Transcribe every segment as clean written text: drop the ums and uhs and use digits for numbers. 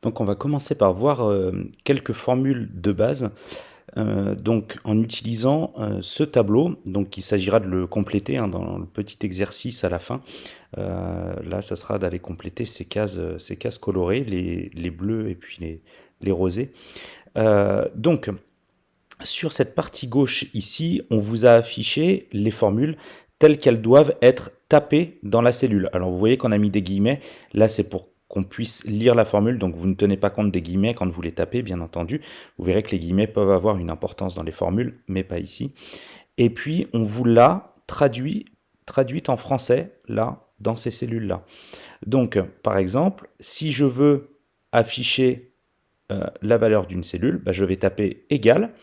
Donc on va commencer par voir quelques formules de base. Donc en utilisant ce tableau, donc il s'agira de le compléter hein, dans le petit exercice à la fin. Là, ça sera d'aller compléter ces cases colorées, les bleus et puis les rosés. Donc sur cette partie gauche ici, on vous a affiché les formules telles qu'elles doivent être tapées dans la cellule. Alors vous voyez qu'on a mis des guillemets, là c'est pour qu'on puisse lire la formule, donc vous ne tenez pas compte des guillemets quand vous les tapez, bien entendu. Vous verrez que les guillemets peuvent avoir une importance dans les formules, mais pas ici. Et puis on vous l'a traduite en français, là, dans ces cellules-là. Donc, par exemple, si je veux afficher la valeur d'une cellule, je vais taper égal,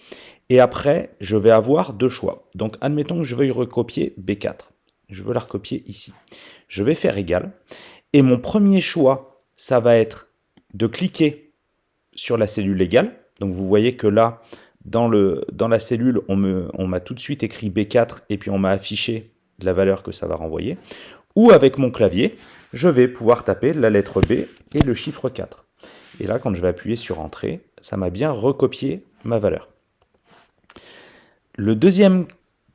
et après, je vais avoir deux choix. Donc, admettons que je veuille recopier B4. Je veux la recopier ici. Je vais faire égal, et mon premier choix, ça va être de cliquer sur la cellule égale. Donc, vous voyez que là, dans la cellule, on m'a tout de suite écrit B4, et puis on m'a affiché la valeur que ça va renvoyer. Ou avec mon clavier, je vais pouvoir taper la lettre B et le chiffre 4. Et là, quand je vais appuyer sur Entrée, ça m'a bien recopié ma valeur. Le deuxième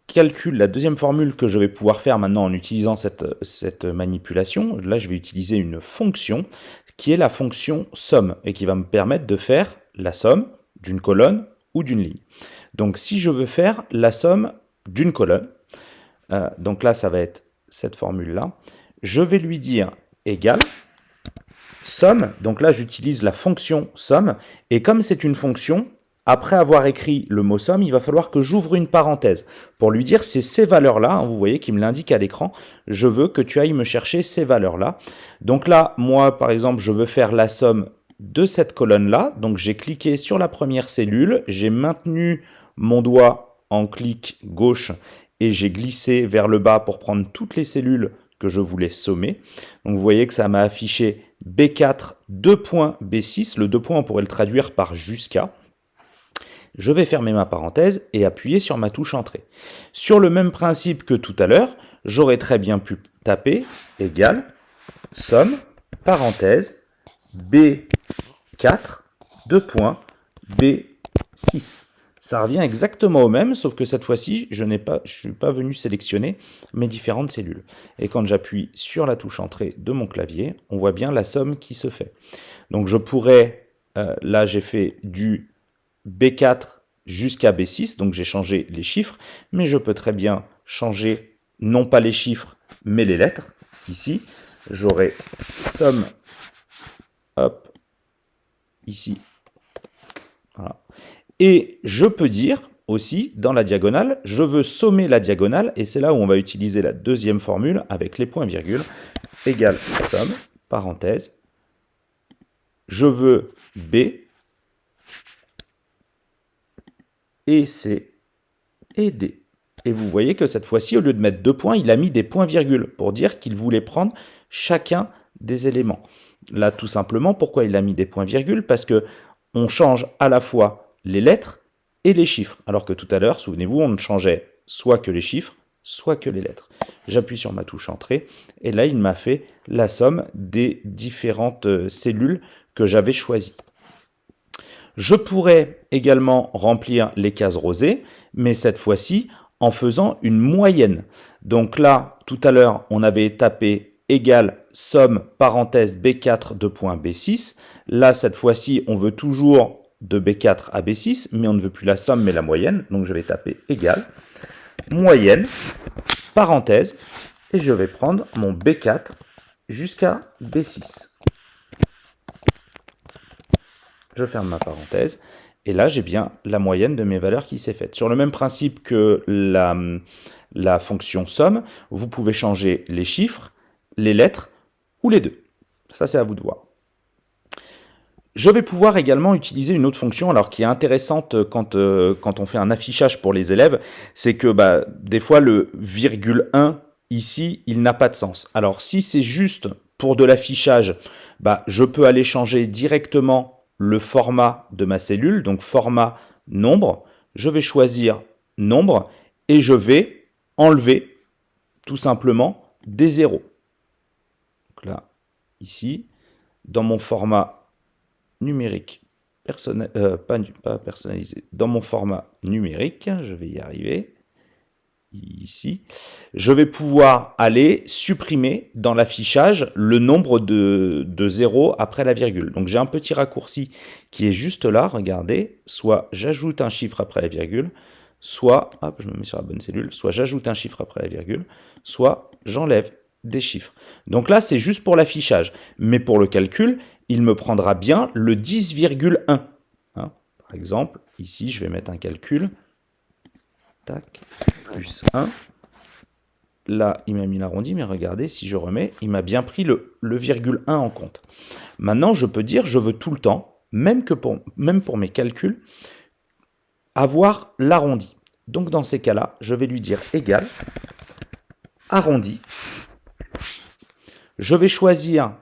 calcul, la deuxième formule que je vais pouvoir faire maintenant en utilisant cette manipulation, là je vais utiliser une fonction qui est la fonction somme et qui va me permettre de faire la somme d'une colonne ou d'une ligne. Donc si je veux faire la somme d'une colonne, donc là ça va être cette formule-là, je vais lui dire égal somme, donc là j'utilise la fonction somme, et comme c'est une fonction, après avoir écrit le mot somme, il va falloir que j'ouvre une parenthèse pour lui dire c'est ces valeurs-là, hein, vous voyez qu'il me l'indique à l'écran, je veux que tu ailles me chercher ces valeurs-là. Donc là, moi par exemple, je veux faire la somme de cette colonne-là, donc j'ai cliqué sur la première cellule, j'ai maintenu mon doigt en clic gauche et j'ai glissé vers le bas pour prendre toutes les cellules que je voulais sommer. Donc vous voyez que ça m'a affiché B4, 2.B6, le 2 points on pourrait le traduire par jusqu'à. Je vais fermer ma parenthèse et appuyer sur ma touche entrée. Sur le même principe que tout à l'heure, j'aurais très bien pu taper égal somme, parenthèse, B4, 2.B6. Ça revient exactement au même, sauf que cette fois-ci, je ne suis pas venu sélectionner mes différentes cellules. Et quand j'appuie sur la touche entrée de mon clavier, on voit bien la somme qui se fait. Donc je pourrais, là j'ai fait du B4 jusqu'à B6, donc j'ai changé les chiffres, mais je peux très bien changer non pas les chiffres, mais les lettres. Ici, j'aurai somme, hop, ici, voilà. Et je peux dire aussi, dans la diagonale, je veux sommer la diagonale, et c'est là où on va utiliser la deuxième formule avec les points-virgules, égale somme, parenthèse, je veux B, et C, et D. Et vous voyez que cette fois-ci, au lieu de mettre 2 points, il a mis des points-virgules pour dire qu'il voulait prendre chacun des éléments. Là, tout simplement, pourquoi il a mis des points-virgules? Parce que on change à la fois les lettres et les chiffres. Alors que tout à l'heure, souvenez-vous, on ne changeait soit que les chiffres, soit que les lettres. J'appuie sur ma touche Entrée, et là, il m'a fait la somme des différentes cellules que j'avais choisies. Je pourrais également remplir les cases rosées, mais cette fois-ci en faisant une moyenne. Donc là, tout à l'heure, on avait tapé égal somme parenthèse B4 de point B6. Là, cette fois-ci, on veut toujours de B4 à B6, mais on ne veut plus la somme, mais la moyenne. Donc je vais taper égal moyenne parenthèse et je vais prendre mon B4 jusqu'à B6. Je ferme ma parenthèse, et là j'ai bien la moyenne de mes valeurs qui s'est faite. Sur le même principe que la fonction somme, vous pouvez changer les chiffres, les lettres ou les deux. Ça c'est à vous de voir. Je vais pouvoir également utiliser une autre fonction, alors qui est intéressante quand on fait un affichage pour les élèves, c'est que des fois le virgule 1 ici, il n'a pas de sens. Alors si c'est juste pour de l'affichage, je peux aller changer directement le format de ma cellule, donc format nombre. Je vais choisir nombre et je vais enlever tout simplement des zéros. Donc là, ici, dans mon format numérique pas personnalisé, dans mon format numérique, je vais y arriver, ici, je vais pouvoir aller supprimer dans l'affichage le nombre de zéros après la virgule. Donc j'ai un petit raccourci qui est juste là, regardez, soit j'ajoute un chiffre après la virgule, soit, hop, je me mets sur la bonne cellule, soit j'ajoute un chiffre après la virgule, soit j'enlève des chiffres. Donc là, c'est juste pour l'affichage. Mais pour le calcul, il me prendra bien le 10,1. Hein, par exemple, ici, je vais mettre un calcul. Tac, plus 1. Là, il m'a mis l'arrondi, mais regardez, si je remets, il m'a bien pris le virgule 1 en compte. Maintenant, je peux dire, je veux tout le temps, même pour mes calculs, avoir l'arrondi. Donc, dans ces cas-là, je vais lui dire égal, arrondi. Je vais choisir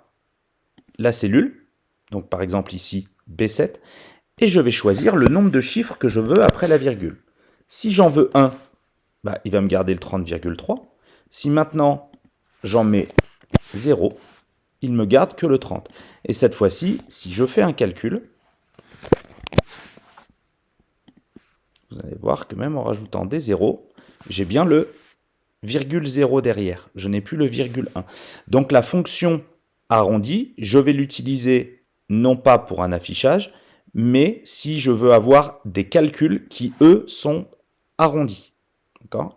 la cellule, donc par exemple ici B7, et je vais choisir le nombre de chiffres que je veux après la virgule. Si j'en veux 1, bah, il va me garder le 30,3. Si maintenant j'en mets 0, il me garde que le 30. Et cette fois-ci, si je fais un calcul, vous allez voir que même en rajoutant des zéros, j'ai bien le virgule 0 derrière. Je n'ai plus le virgule 1. Donc la fonction arrondi, je vais l'utiliser non pas pour un affichage, mais si je veux avoir des calculs qui, eux, sont arrondis.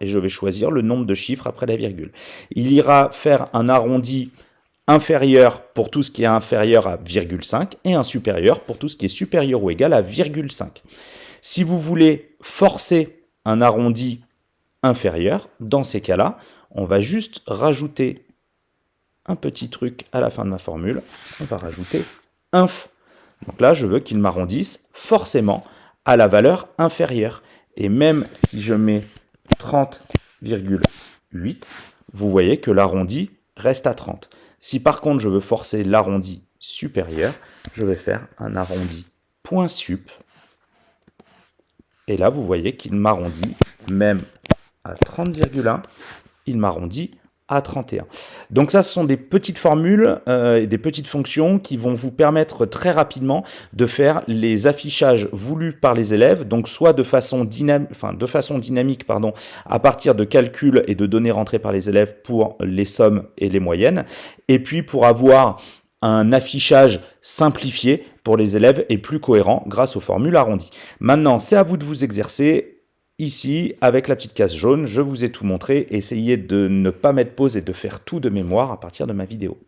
Et je vais choisir le nombre de chiffres après la virgule. Il ira faire un arrondi inférieur pour tout ce qui est inférieur à 0,5 et un supérieur pour tout ce qui est supérieur ou égal à 0,5. Si vous voulez forcer un arrondi inférieur, dans ces cas-là, on va juste rajouter un petit truc à la fin de ma formule. On va rajouter inf. Donc là, je veux qu'il m'arrondisse forcément à la valeur inférieure. Et même si je mets 30,8, vous voyez que l'arrondi reste à 30. Si par contre je veux forcer l'arrondi supérieur, je vais faire un arrondi point sup. Et là, vous voyez qu'il m'arrondit même à 30,1, il m'arrondit à 31. Donc ça, ce sont des petites formules et des petites fonctions qui vont vous permettre très rapidement de faire les affichages voulus par les élèves, donc soit de façon dynamique, à partir de calculs et de données rentrées par les élèves pour les sommes et les moyennes, et puis pour avoir un affichage simplifié pour les élèves et plus cohérent grâce aux formules arrondies. Maintenant, c'est à vous de vous exercer. Ici, avec la petite case jaune, je vous ai tout montré. Essayez de ne pas mettre pause et de faire tout de mémoire à partir de ma vidéo.